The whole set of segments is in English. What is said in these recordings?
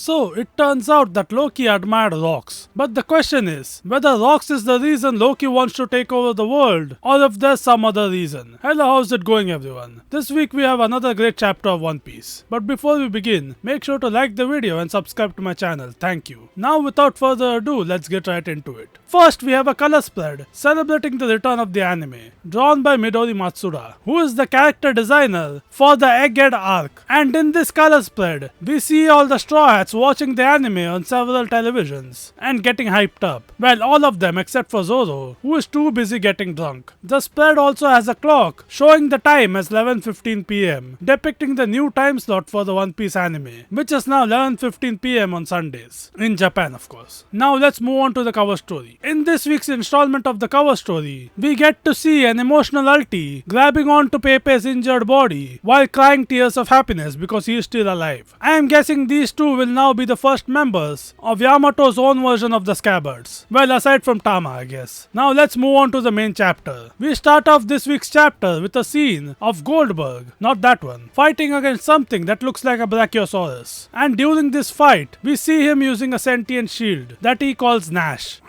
So, it turns out that Loki admired rocks. But the question is, whether rocks is the reason Loki wants to take over the world, or if there's some other reason. Hello, how's it going everyone? This week we have another great chapter of One Piece. But before we begin, make sure to like the video and subscribe to my channel, thank you. Now without further ado, let's get right into it. First, we have a color spread celebrating the return of the anime, drawn by Midori Matsuda, who is the character designer for the Egghead arc. And in this color spread, we see all the Straw Hats watching the anime on several televisions and getting hyped up. Well, all of them except for Zoro, who is too busy getting drunk. The spread also has a clock showing the time as 11:15 PM, depicting the new time slot for the One Piece anime, which is now 11:15 PM on Sundays, in Japan of course. Now let's move on to the cover story. In this week's installment of the cover story, we get to see an emotional Ulti grabbing onto Pepe's injured body while crying tears of happiness because he is still alive. I am guessing these two will now be the first members of Yamato's own version of the Scabbards. Well, aside from Tama, I guess. Now let's move on to the main chapter. We start off this week's chapter with a scene of Goldberg, not that one, fighting against something that looks like a Brachiosaurus. And during this fight, we see him using a sentient shield that he calls Nash.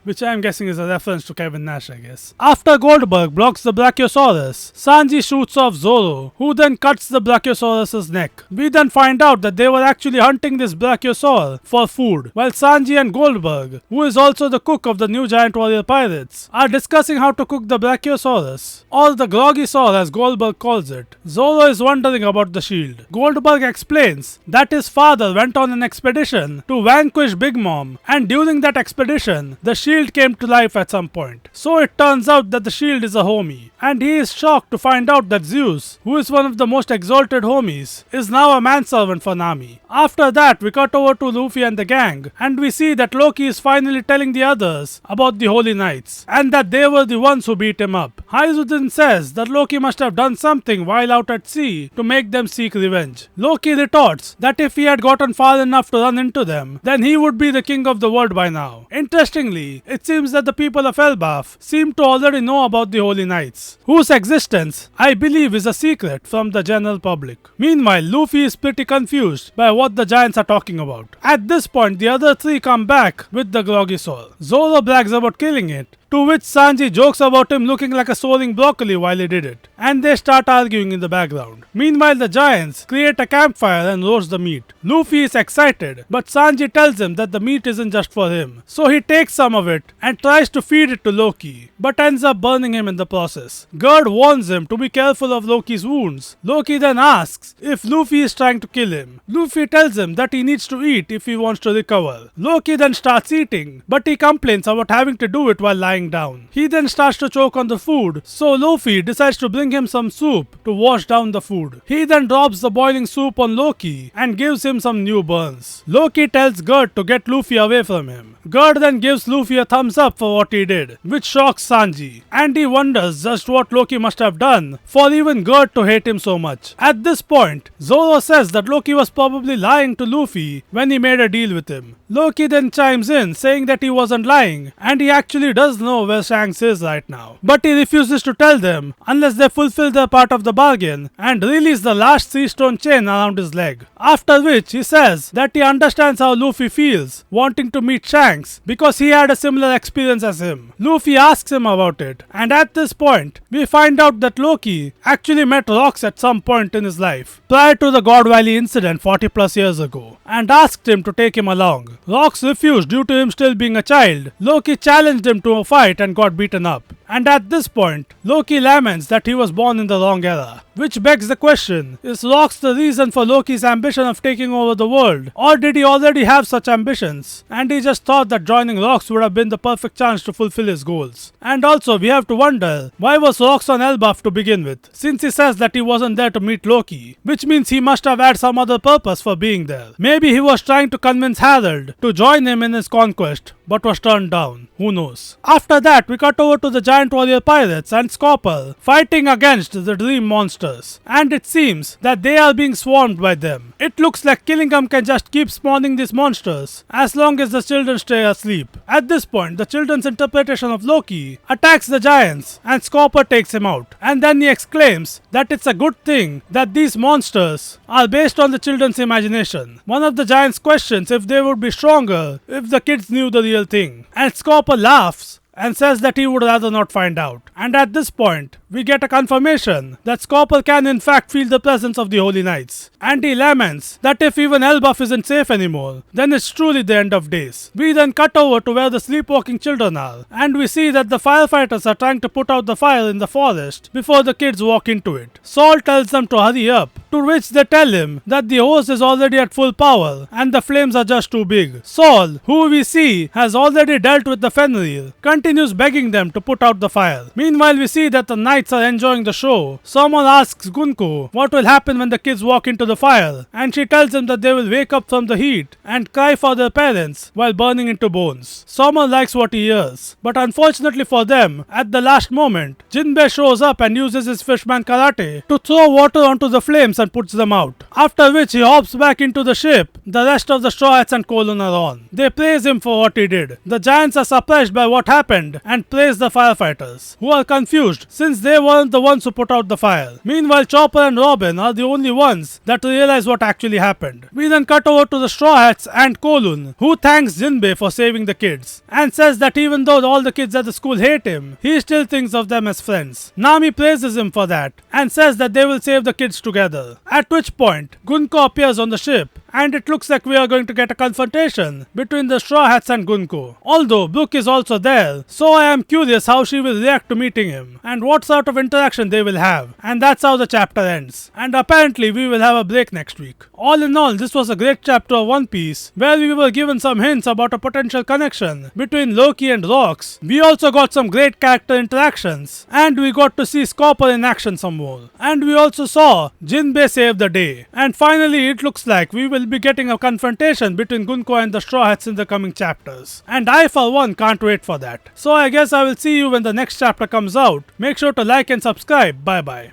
Which I am guessing is a reference to Kevin Nash, I guess. After Goldberg blocks the Brachiosaurus, Sanji shoots off Zoro, who then cuts the Brachiosaurus' neck. We then find out that they were actually hunting this Brachiosaur for food, while Sanji and Goldberg, who is also the cook of the new Giant Warrior Pirates, are discussing how to cook the Brachiosaurus, or the Groggy Saur as Goldberg calls it. Zoro is wondering about the shield. Goldberg explains that his father went on an expedition to vanquish Big Mom, and during that expedition, the shield came to life at some point. So it turns out that the shield is a homie, and he is shocked to find out that Zeus, who is one of the most exalted homies, is now a manservant for Nami. After that, we cut over to Luffy and the gang, and we see that Loki is finally telling the others about the Holy Knights, and that they were the ones who beat him up. Hyruzen says that Loki must have done something while out at sea to make them seek revenge. Loki retorts that if he had gotten far enough to run into them, then he would be the king of the world by now. Interestingly, it seems that the people of Elbaf seem to already know about the Holy Knights, whose existence I believe is a secret from the general public. Meanwhile, Luffy is pretty confused by what the giants are talking about. At this point, the other three come back with the Groggy Saur. Zoro brags about killing it, to which Sanji jokes about him looking like a soaring broccoli while he did it, and they start arguing in the background. Meanwhile, the giants create a campfire and roast the meat. Luffy is excited, but Sanji tells him that the meat isn't just for him, so he takes some of it and tries to feed it to Loki, but ends up burning him in the process. Gerd warns him to be careful of Loki's wounds. Loki then asks if Luffy is trying to kill him. Luffy tells him that he needs to eat if he wants to recover. Loki then starts eating, but he complains about having to do it while lying down. He then starts to choke on the food, so Luffy decides to bring him some soup to wash down the food. He then drops the boiling soup on Loki and gives him some new burns. Loki tells Gerd to get Luffy away from him. Gerd then gives Luffy a thumbs up for what he did, which shocks Sanji, and he wonders just what Loki must have done for even Gerd to hate him so much. At this point, Zoro says that Loki was probably lying to Luffy when he made a deal with him. Loki then chimes in saying that he wasn't lying, and he actually does know where Shanks is right now. But he refuses to tell them unless they fulfill their part of the bargain and release the last 3-stone chain around his leg. After which he says that he understands how Luffy feels wanting to meet Shanks because he had a similar experience as him. Luffy asks him about it, and at this point we find out that Loki actually met Rox at some point in his life prior to the God Valley incident 40 plus years ago, and asked him to take him along. Rox refused due to him still being a child. Loki challenged him to a fight and got beaten up. And at this point, Loki laments that he was born in the wrong era. Which begs the question, is Rox the reason for Loki's ambition of taking over the world? Or did he already have such ambitions, and he just thought that joining Rox would have been the perfect chance to fulfill his goals? And also, we have to wonder, why was Rox on Elbaf to begin with, since he says that he wasn't there to meet Loki? Which means he must have had some other purpose for being there. Maybe he was trying to convince Harold to join him in his conquest, but was turned down. Who knows? After After that, we cut over to the giant warrior pirates and Scopper fighting against the dream monsters, and it seems that they are being swarmed by them. It looks like Killingham can just keep spawning these monsters as long as the children stay asleep. At this point, the children's interpretation of Loki attacks the giants and Scopper takes him out, and then he exclaims that it's a good thing that these monsters are based on the children's imagination. One of the giants questions if they would be stronger if the kids knew the real thing, and Scopper laughs and says that he would rather not find out. And at this point, we get a confirmation that Scopper can in fact feel the presence of the Holy Knights, and he laments that if even Elbaf isn't safe anymore, then it's truly the end of days. We then cut over to where the sleepwalking children are, and we see that the firefighters are trying to put out the fire in the forest before the kids walk into it. Saul tells them to hurry up, to which they tell him that the hose is already at full power and the flames are just too big. Saul, who we see has already dealt with the Fenrir, continues begging them to put out the fire. Meanwhile, we see that the knights are enjoying the show. Someone asks Gunko what will happen when the kids walk into the fire, and she tells him that they will wake up from the heat and cry for their parents while burning into bones. Someone likes what he hears, but unfortunately for them, at the last moment, Jinbei shows up and uses his fishman karate to throw water onto the flames and puts them out. After which he hops back into the ship. The rest of the Straw Hats and Colon are on. They praise him for what he did. The giants are surprised by what happened and praise the firefighters, who are confused since they weren't the ones who put out the fire. Meanwhile, Chopper and Robin are the only ones that realize what actually happened. We then cut over to the Straw Hats and Kolun, who thanks Jinbei for saving the kids, and says that even though all the kids at the school hate him, he still thinks of them as friends. Nami praises him for that, and says that they will save the kids together. At which point, Gunko appears on the ship, and it looks like we are going to get a confrontation between the Straw Hats and Gunko. Although Brook is also there, so I am curious how she will react to meeting him, and what sort of interaction they will have. And that's how the chapter ends. And apparently we will have a break next week. All in all, this was a great chapter of One Piece, where we were given some hints about a potential connection between Loki and Rocks. We also got some great character interactions, and we got to see Scopper in action some more. And we also saw Jinbei save the day. And finally, it looks like we will be getting a confrontation between Gunko and the Straw Hats in the coming chapters. And I for one can't wait for that. So I guess I will see you when the next chapter comes out. Make sure to like and subscribe. Bye bye.